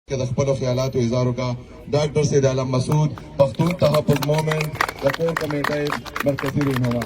که د خپلو خیالاتو اظهار وکړه. ډاکټر سید عالم مسعود، پښتون تحفظ مومنټ د کور کمیټې مرکزي رهنما.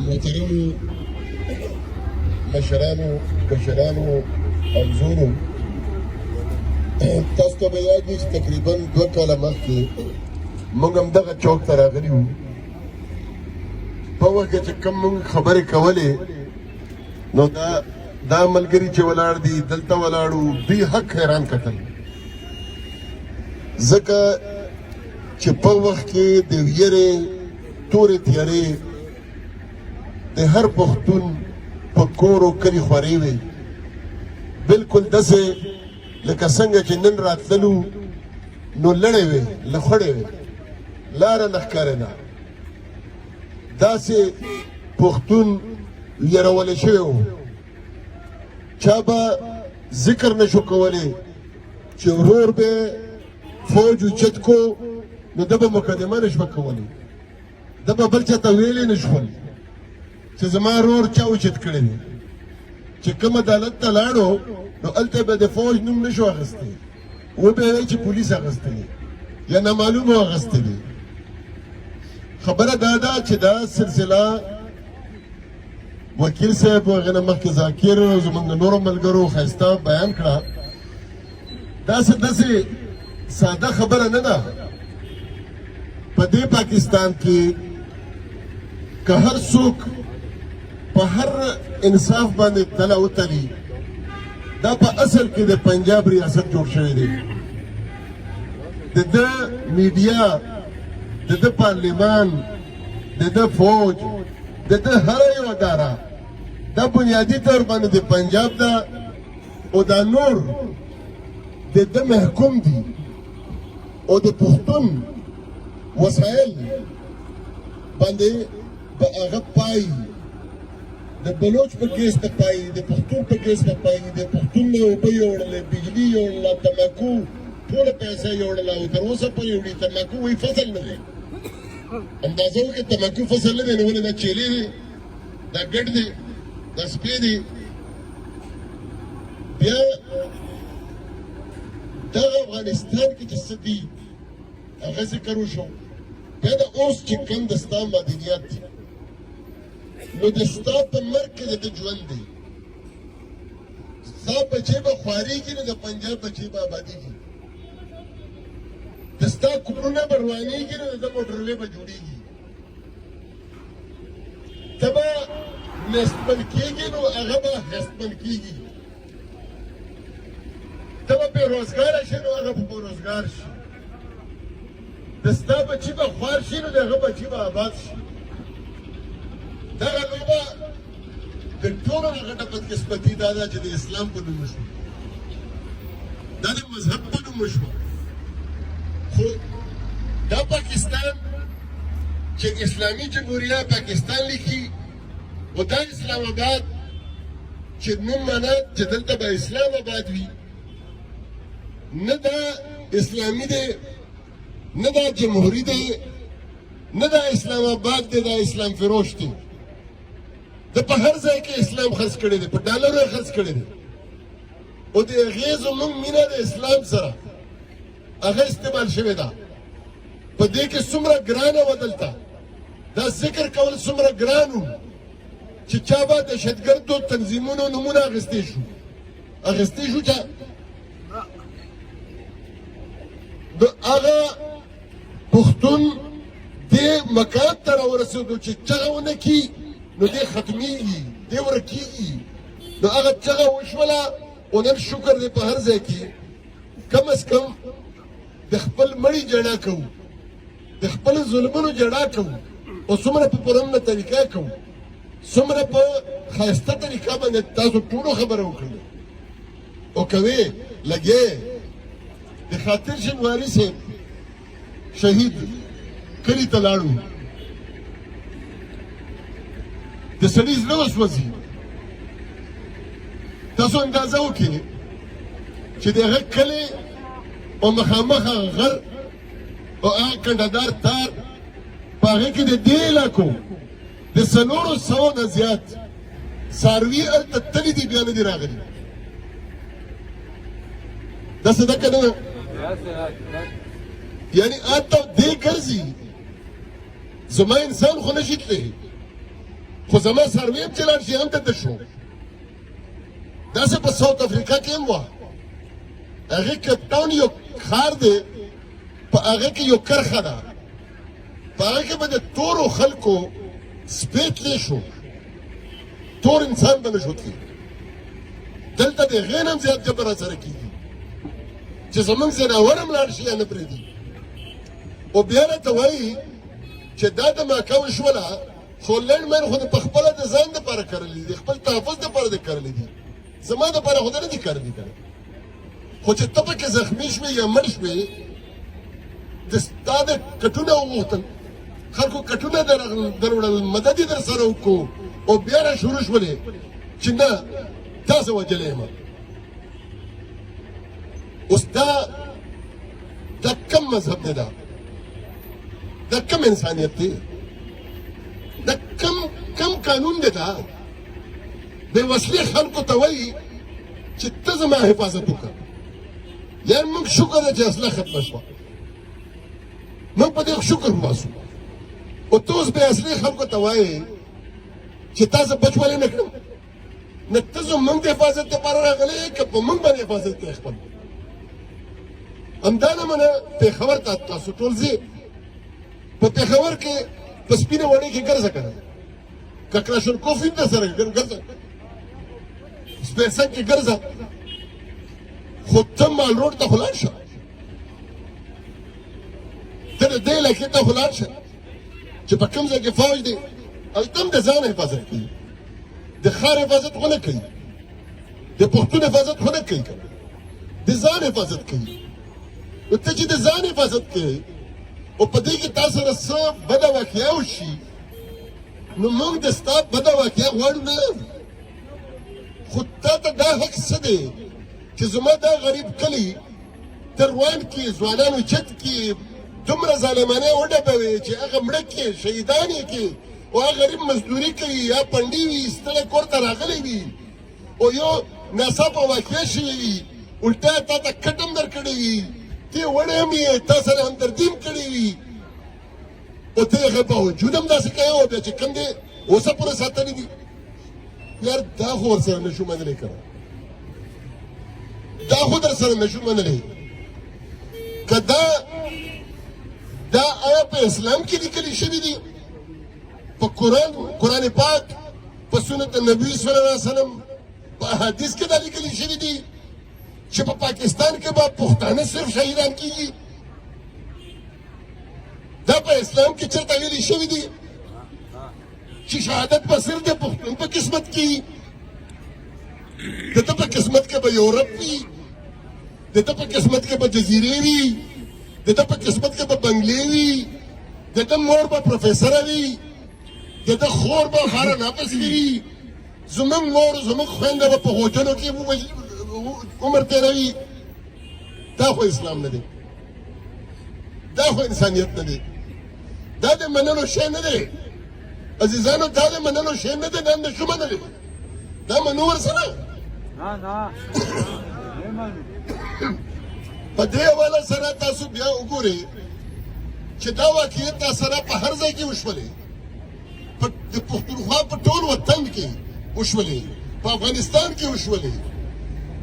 محترمو مشرانو کشرانو او زورو، تاسو ته به یاد وي چې تقریبا 2 کاله مخکې موږ هم دغه چوک ته راغلي وو. په وخت کې چې کوم موږ خبرې کولې نو دا ملګري چې ولاړ دي دلته ولاړو دوی حق حیران کتل، ځکه چې په وخت کې د ویرې تورې تیارې د هر پښتون په کور او کلي خورې وې، بلکل داسې لکه څنګه چې نن راتللو نو لړې وې لخړې وې، لاره نه ښکارېده. داسې پښتون یرولی شوی و، چا به ذکر نشو کولی چې ورور به فوج اوچت کو نو ده به مقدمه نشوه کولی، ده به بل چا ته ویلی نشول چې زما ورور چا اوچت کړی دی. چې کوم عدالت ته لاړو نو هلته به د فوج نوم نشو اخیستی، وبه یې وایي چې پولیس اخیستلی یا نامعلومو اخیستلی. خبره دا ده چې دا سلسله وکیل صاحب هغې نه مخکې ذاکر زموږ د نورو ملګرو ښایسته بیان کړه. داسې ساده خبره نه ده. په دې پاکستان کې که هر څوک په هر انصاف باندې تله وتلي، دا په اصل کې د پنجاب ریاست جوړ شوی دی. د ده میډیا، د ده پارلیمان، د ده فوج، د ده هر یو اداره دا بنیادي طور باندې د پنجاب ده او دا نور د ده محکوم دي او د پښتون وسایل باندې به هغه پایي، د بلوچ په کیس ته پایي، د پښتون په کیس ته پایي، د پښتون نه اوبه یوړلې، بجلي یوړله، تماکو ټوله پیسې یوړله او تر اوسه پورې وړي. تماکو وایي فصل نه دی، اندازه وکړه تماکو فصل نه دی، نو ولې دا چیلې دی، دا ګډ دی، دا سپی دی. بیا دغه افغانستان کې چې څه دي هغه ذکر وشو. بیا د اوس چې کوم د ستا معدنیات دي نو د ستا په مرګ کې د ده ژوند دی. ستا بچې به خوارېږي نو د پنجاب بچې به ابادېږي، د ستا کورونه به روانېږي نو د ده موټرلې به جوړېږي، ته به نستمن کېږي نو هغه به هستمن کېږي، ته به بېروزګاره شي نو هغه به بېروزګار شي، د ستا بچي به خوار شي نو د هغه بچي به آباد شي. دغه لوبه د ټولو نه غټه بدقسمتي دا ده چې د اسلام په نوم وشوه، دا د مذهب په نوم وشوه. خو دا پاکستان چې اسلامي جمهوریه پاکستان لیکي او دا اسلام آباد چې نوم معنا چې دلته به اسلام آباد وي، نه دا اسلامي دی نه دا جمهوري دی نه دا اسلام آباد دی، دا اسلام فروش دی. د په هر ځای کې اسلام خرڅ کړی دی، په ډالرو یې خرڅ کړی دی او د هغې زموږ مینه د اسلام سره هغه استعمال شوې ده. په دې کې څومره ګرانه وه دلته، دا ذکر کول څومره ګران و چې چا به دهشتګردو تنظیمونو نومونه اخیستی شو چا د هغه پښتون دې مکان ته راورسېدو چې چغه ونه کړي نو دې ختمېږي، دې ورکېږي. نو هغه چغه وشوله او نن شکر دی په هر ځای کې کم از کم د خپل مړي جړا کوو، د خپل ظلمونو جړا کوو او څومره په پرمنه طریقه کوو، څومره په ښایسته طریقه باندې تاسو ټولو خبره وکړئ او کوې لګې. د خاطر شینواري صاحب شهید کلي ته لاړو، د سړي زړه وسوځي. تاسو اندازه وکړئ چې د هغه کلي او مخامخ غر او هغه کنډهدار تار په هغې کې د دې علاقو د 400 نه زیات څاروي هلته تللي دي بیا نه دي راغلي داسې ده که نه یعنی هلته دی ګرځي زما انسان خو نشي تللی خو زما څاروي هم چې لاړ شي هم دلته شو داسې په ساوت افریقا کې هم وه هغې کیپټاون یو ښار دی په هغه کې یو کرخه ده په هغه کې به د تورو خلکو سپی تلی شو تور انسان به نه شو تلی دلته د هغې نه هم زیات جبر راسره کېږي چې زموږ ځناور هم لاړ شي یا نه پرېږدي او بیا راته وایي چې دا د ماکو شوله خو لنډمن خو په خپله د ځان دپاره کرلي دي خپل تحفظ دپاره دې کرلي دي زما دپاره خو نه دي کرلي که خو چې ته پکې زخمي شوې یا مړ شوې ستا د کټونه وغوښتل خلکو کټونه در وړل مدد یې در سره وکړو او بیا را شروع شولې چې نه تا زه وجلی یم اوس دا کم مذهب دی دا کم انسانیت دی دا کم قانون دی دا بې وسلې خلکو ته وایي چې ته زما حفاظت وکړه یار موږ شکر دی چې اصله ختمه شوه موږ په دې شکر وباسو او ته اوس بې اصلي خلکو ته وایې چې تا زه بچ ولې نه کړم نه ته زموږ د حفاظت دپاره راغلی که په موږ باندې حفاظت کوې خپل همدا نه منه پېښور ته تاسو ټول ځئ په پېښور کې په سپینه وړۍ کې ګرځه که نه ککراشنکوف هم درسره ګرځه سپېڅک کې ګرځه خو ته مال روډ ته خو لاړ شه ته د دې علاقې ته خو لاړ شه چې په کوم ځای کې فوج دی هلته هم د ځان حفاظت کوي د ښار حفاظت خو نه کوي د پښتون حفاظت خو نه کوي د ځان حفاظت کوي نو ته چې د ځان حفاظت کوي او په دې کې تا سره څه بده واقعه وشي نو موږ د ستا بده واقعه غواړو نه خو تا ته دا حق څه دی چې زما دا غریب کلی تروان کې ځوانانو چت کې دومره ظالمانه وډبوي چې هغه مړه کې شهیدان یې کې او هغه غریب مزدوري کوي یا پنډي وي ستړی کور ته راغلی وي او یو ناڅاپه واقع شوی وي الټا تا ته کټ هم درکړی وي ته وړی هم یې تا سره همدردي هم کړې وي او ته هغه باوجود هم داسې کوې او بیا چې کوم دی اوسه پورې ساتلي دي یار دا خو ورسره نشو منلی که دا خو در سره نشو منلی که دا آیا په اسلام کې لیکلي شوي دي په قرآن پاک په سنت نبی صلی الله علیه وسلم په احادیث کې دا لیکلي شوي دي چې په پاکستان کې به پښتانه صرف شهیدان کیږي دا په اسلام کې چېرته ویلي شوي دي چې شهادت به صرف د پښتون په قسمت کې د ده په قسمت کې به یورپ وي د ده په قسمت کې به جزیرې وي د ده په قسمت کې به بنګلې وي د ده مور به پروفیسره وي د ده خور به خاره ناپس وي زموږ مور زموږ خویندې به په هوټلو کې عمر تېروي دا خو اسلام نه دی دا خو انسانیت نه دی دا د منلو شی نه دی عزیزانو دا د منلو شی نه دی دا نشو منلی دا منو ورسره په دې حواله سره تاسو بیا وګورئ چې دا واقعیت تا سره په هر ځای کې وشولې د پښتونخوا په ټول وطن کې وشولې په افغانستان کې وشولې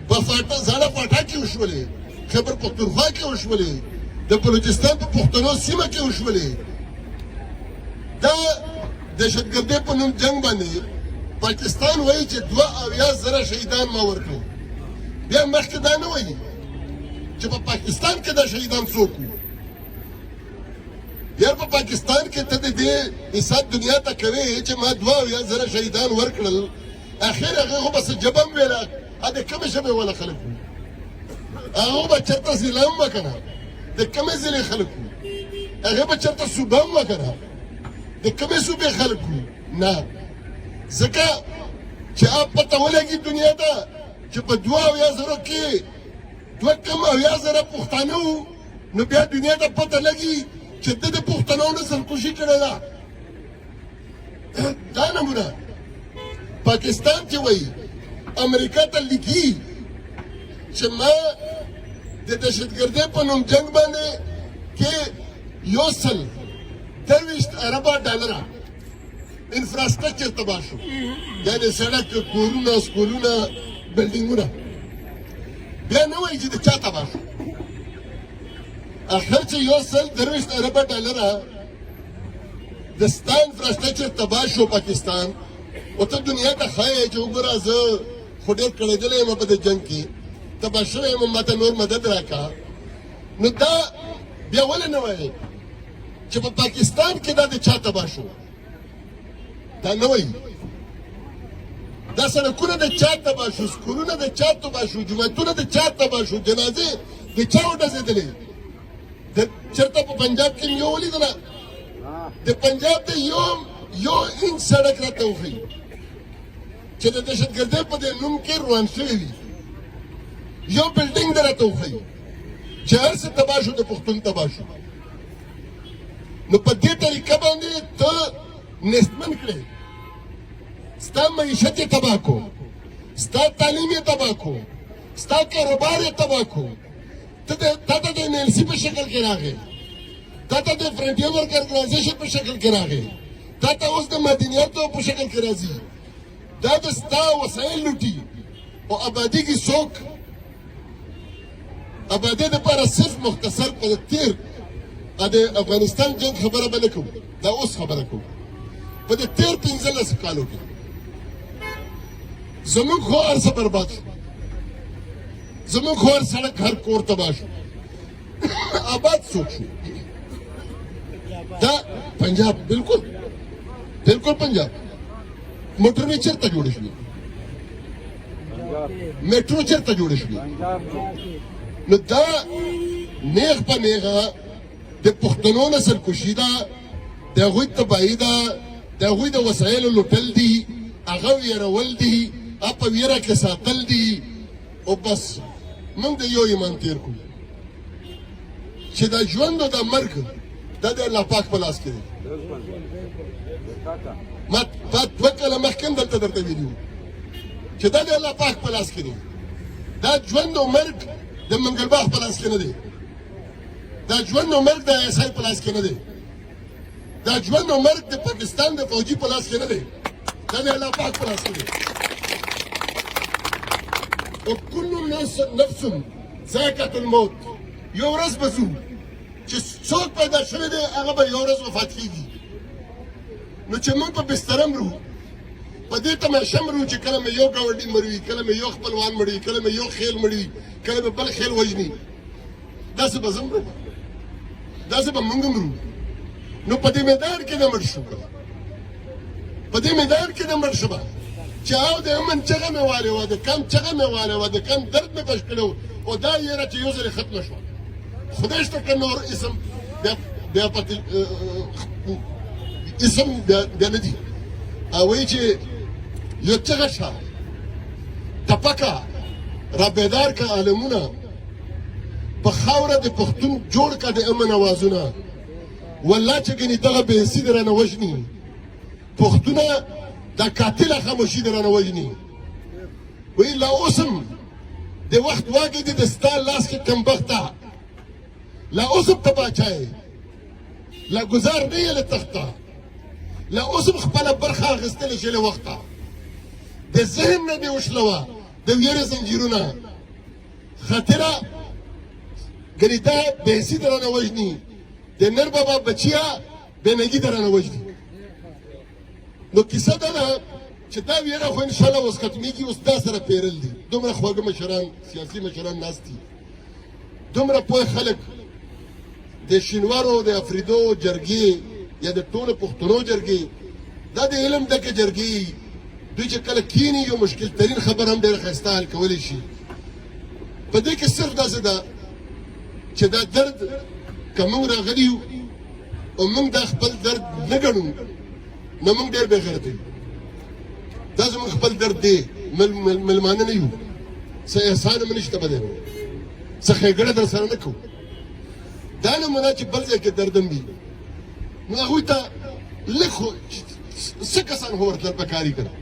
په زاړه پاټا کې وشولې خیبر پښتونخوا کې وشولې د بلوچستان په پښتنو سیمه کې وشولې دا دهشتګردۍ په نوم جنګ باندې پاکستان وایي چې 72,000 شهیدان ما ورکړو بیا مخکې دا نه وایي چې په پاکستان کې دا شهیدان څوک وو یار په پاکستان کې ته د دې حساب دنیا ته کوې چې ما 72,000 شهیدان ورکړل اخر هغه خو بس جبم ویله د کومې ژبې والا خلک وو هغه به چېرته ضلع هم وه که نه د کومې ضلعې خلک وو هغه به چېرته صوبه هم وه که نه د کومې صوبې خلک وو نه ځکه چې پته ولګي دنیا ته چې په 72,000 کې 72,000 پښتانه وو نو بیا دنیا ته پته لګي چې د پښتنو نسل کشي کړې ده دا نمونه پاکستان چې وایي امریکا ته لیکي چې ما د دهشتګردۍ په نوم جنګ باندې کې 123 اربه ډالره انفراستراکچر تباه شو یعنې سړک کورونه سکولونه بلډینګونه بیا نه وایي چې د چا تباه شو اخر چې 123 اربه ډالره د ستا انفراستراکچر تباه شو پاکستان او ته دنیا ته ښایې چې وګوره زه خو ډېر کړېدلی یم په دې جنګ کې تباه شوی یم ماته نور مدد راکړه نو دا بیا ولې نه وایې چې په پاکستان کې دا د چا تباه شو دا نه وایي دا سړکونه د چا تباه شو سکولونه د چا تباه شو جوماتونه د چا تباه شو جنازې د چا وډزېدلې چېرته په پنجاب کې مې یو ولیدله د پنجاب د یو انچ سړک راته وښیي چې د دهشتګردۍ په دې نوم کې روان شوی وي یو بلډینګ دې راته وښیي چې هر څه تباه شو د پښتون تباه شو نو په دې طریقه باندې ته نیستمن کړې ستا معیشت یې تباه کو ستا تعلیم یې تباه کو ستا کاروبار یې تباه کو تا ته د NLC په شکل کې راغی تا ته د فرنټیر ورک ارګنایزیشن په شکل کې راغی تا ته اوس د مدنیاتو په شکل کې راځي دا د ستا وسایل لوټي او آبادي کې څوک آبادۍ دپاره صرف مختصر په تیر د افغانستان جنګ خبره به نه کوو دا اوس خبره کوو په دې تیر 15 کالو کې زموږ خو هر څه برباد شو زموږ خو هر سړک هر کور تباه شو آباد څوک شو دا پنجاب بالکل پنجاب موټروي چېرته جوړې شوې میټرو چېرته جوړې شوې نو دا نیغ په نیغه د پښتنو نسل کشي ده د هغوی تباهي ده د هغوی د وسایلو لوټل دي هغه ویرول دي په ویره کې ساتل دي او بس موږ د یو ایمان تیر کړو چې د ژوند او د مرګ دا د الله پاک په لاس کې دی ما دوه کاله مخکې هم دلته درته ویلي وو چې دا د الله پاک په لاس کې دی دا ژوند او مرګ د منګلباغ په لاس کې نه دی دا ژوند او مرګ د ISI په لاس کې نه دی دا ژوند او مرګ د پاکستان د فوجي په لاس کې نه دی دا د الله پاک په لاس کې دی او کل نفس ذائقة الموت یو ورځ به ځو چې څوک پیدا شوی دی هغه به یو ورځ وفات کېږي نو چې موږ په بستره مرو په دې تماشه مرو چې کله مې یو ګاونډي مړ وي کله مې یو خپلوان مړ وي کله مې یو خیل مړ وي کله مې بل خیل وژني داسې به زه مرم داسې به موږ مرو نو په دې میدان کې نه مړ شو په دې میدان کې نه مړ شو چې او د امن چغه مې والې وه د کم چغه مې والې وه د کم درد مې پش کړی او دا یېره چې یو ځلې ختمه شوه خدای شته که نور اسم بیا پکې اسم بیا نه دي وایي چې یو چغه شه ټپکه را بیدار که عالمونه په خاوره د پښتون جوړ که د امن اوازونه والله چې ګنې دغه بېحسي د رانه وژني پښتونه دا قاتله خاموشي د رانه وژني وایي لا اوس هم د وخت واګې دي د ستا لاس کې کمبخته لا اوس هم ته باچا یې لا ګزار نه یې له تخته لا اوس هم خپله برخه اخیستلې شي له وخته د ذهن نه دې وشلوه د ویرې زنجیرونه خطره ګنې دا بېحسي د رانه وژني د نر بابا بچیا بېنګي د رانه وژني نو کیسه دا ده چې دا ویره خو انشاءالله اوس ختمېږي اوس دا سره پیرل دي دومره خواږه مشران سیاسي مشران ناست دي دومره پوه خلک د شینوارو د افریدو جرګې یا د ټولو پښتنو جرګې دا د علم ډکې جرګې دوی چې کله کیني یو مشکل ترین خبر هم ډېره ښایسته حل کولی شي په دې کې صرف داسې ده چې دا درد که موږ راغلي یو او موږ دا خپل درد نه ګڼو نو موږ ډېر بې غیرته یو دا زموږ خپل درد دی ملمانه نه یو څه احسان هم نشته به دی څه ښېګړه در سره نه کوو دا نمونه چې بل ځای کې دردم وي نو هغوی ته لږ خو څه کسان خو ورتلل پکار یې که نه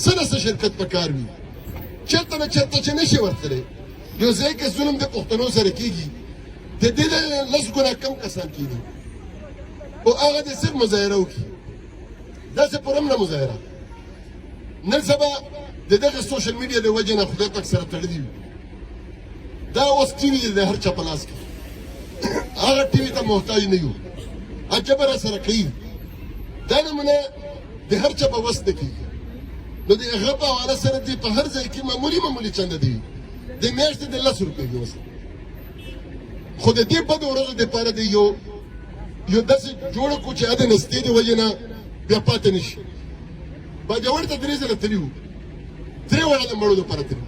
څه نه څه شرکت پکار وي چېرته نه چېرته چې نشي ورتلی یو ځای کې ظلم د پښتنو سره کېږي د دې نه لس ګونه کم کسان کېږي او هغه دې صرف مظاهره وکړي داسې پر هم نه مظاهره نن سبا د دغه سوشل میډیا د وجې نه خدای پاک سره تړلي وي دا اوس ټي وي د هر چا په لاس کې هغه ټي وي ته محتاج نه یو عجبه را سره کوي دا نمونه د هر چا په وس نه کېږي نو د هغه په حواله سره دې په هر ځای کې معمولي چنده دی د میاشتې د 10 روپۍ دی اوس خو د دې بدو ورځو دپاره دی یو داسې جوړه کړو چې د نستې د وجې نه بیا پاتې نه شي باجوړ ته 3 ځله تللي وو 3 واړه د مړو دپاره تللي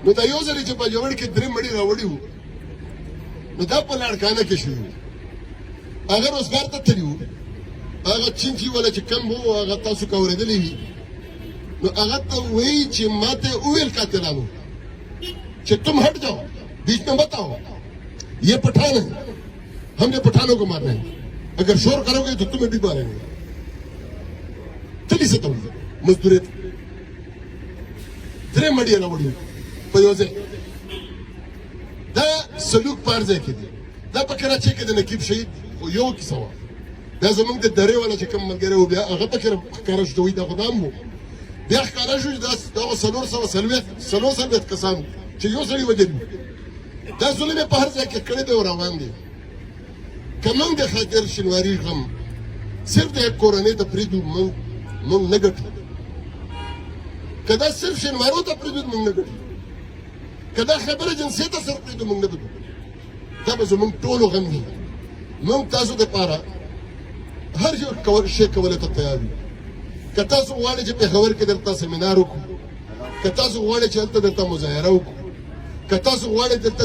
نو دا یو ځل چې باجوړ کې 3 مړي راوړي وو نو دا په لاړکانه کې شوي وو هغه روزګار ته تللي وو هغه چینچي والا چې کم وو هغه تاسو که اورېدلی وي نو هغه ته وایي چې ما ته وویل قاتلانو چې تم हट जाओ बीच में मत आओ ये पठान है हमने पठानों को मारना है अगर शोर करोगे तो तुम्हें भी मारेंगे चली से तुम मजदूरी द्रे मडिया ना वड़ी पयोजे दा सलूक पार जाए के दा पकड़ा छे के द नकीब शहीद او یو کیسه وه دا زمونږ د درې والا چې کوم ملګری و بیا هغه پکې ښکاره شو ته وایي دا خو دا هم و بیا ښکاره شو چې دا 440 کسان چې یو سړي وجلي دا ظلم یې په هر ځای کې کړی دی او روان دی که موږ د خاطر شینواري غم صرف د کورنۍ ته پرېږدو موږ نه ګټو که دا صرف شینوارو ته پرېږدو موږ نه ګټو که دا خبره جنسیت ته سره پرېږدو موږ نه ګټو دا به زموږ ټولو غم وي موږ تاسو دپاره هر یو شی کولی ته تیار یو که تاسو غواړئ چې پېښور کې دلته سیمینار وکړو که تاسو غواړئ چې هلته دلته مظاهره وکړو که تاسو غواړئ دلته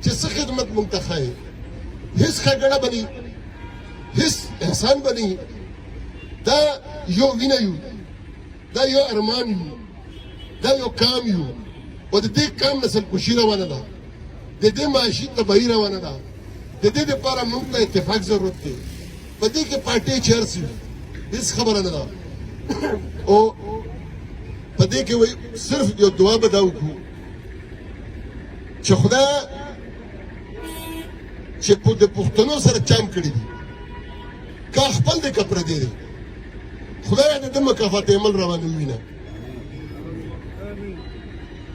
چې څه خدمت موږ ته ښایي هېڅ ښېګڼه به نه هېڅ احسان به نه دا یو وینه یو دا یو ارمان یو دا یو کام یو او د دې کام نسل کشي روانه ده د دې معاشي تباهي روانه ده د دې دپاره موږ ته اتفاق ضرورت دی په دې کې پارټۍ چیر سي هېڅ خبره نه ده او په دې کې وایي صرف یو دعا به دا وکړو چې خدای چې د پښتنو سره چام کړي دي که خپل دی که پردی دی خدای د ده مکافات عمل روانه ووینه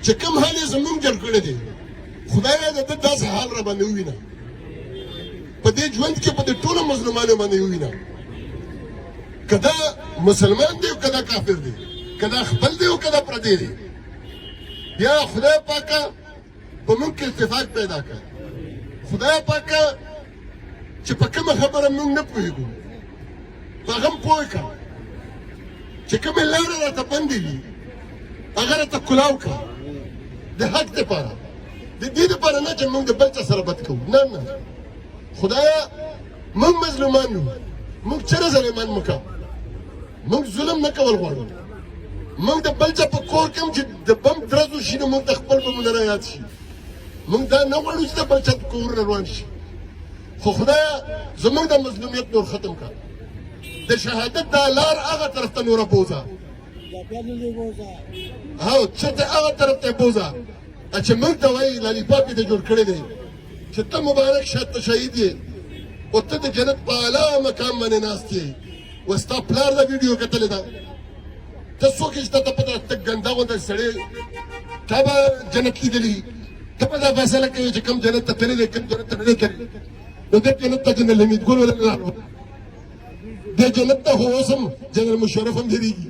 چې کوم حال یې زموږ جوړ کړی دی خدای د ده داسې حال راباندې ووینه په دې ژوند کې په دې ټولو مظلومانو باندې ووینه که دا مسلمان دی او که دا کافر دی که دا خپل دی او که دا پردی دی بیا خدای پاکه په موږ کې اتفاق پیدا کړه خدای پاکه چې په کومه خبره موږ نه پوهېږو په هغه هم پوه کړه چې کومې لارې راته بندې وي هغه راته کلاو کړه د حق دپاره د دې دپاره نه چې موږ د بل چا سره بد کوو نه نه خدایه موږ مظلومان یو موږ چېرې ظالمان مه کوه موږ ظلم نه کول غواړو موږ د بل چا په کور کې هم چې د بم درز وشي نو موږ ته خپل بمونه رایاد شي موږ دا نه غواړو چې د بل چا په کورونه روان شي خو خدایه زموږ د مظلومیت نور ختم کړه د شهادت دا لار هغه طرف ته نوره بوځه هو چېرته هغه طرف ته یې بوځه چې موږ ته وایي لالیپاپ یې ته جوړ کړی دی چې ته مبارک شه ته شهید یې او ته د جنت په اعلی مقام باندې ناست یې و ستا پلار دا ویډیو کتلې ده ته څوک یې چې ته پته ته ګنده غونډه سړی تا به جنت لیدلي ته به دا فیصله کوې چې کوم جنت ته تللی دی کوم جنت ته نه دی تللی نو دې جنت ته جنرال حمید ګل ولې نه لاړو دې جنت ته خو اوس هم جنرال مشرف هم تېرېږي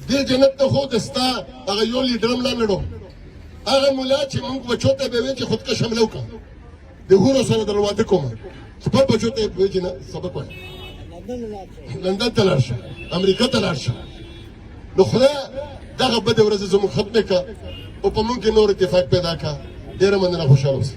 دې جنت ته خو د ستا هغه یو لیډر هم لاړو هغه ملا چې موږ بچو ته به ویل چې خودکش حمله وکړه د هورو سره در واده کوم خپل بچو ته وایي چې نه سبق وایي لندن ته لاړ شه امریکا ته لاړ شه نو خدای دغه بدې ورځې زموږ ختمې کړه او په موږ کې نور اتفاق پیدا کړه ډېره مننه خوشحاله اوسئ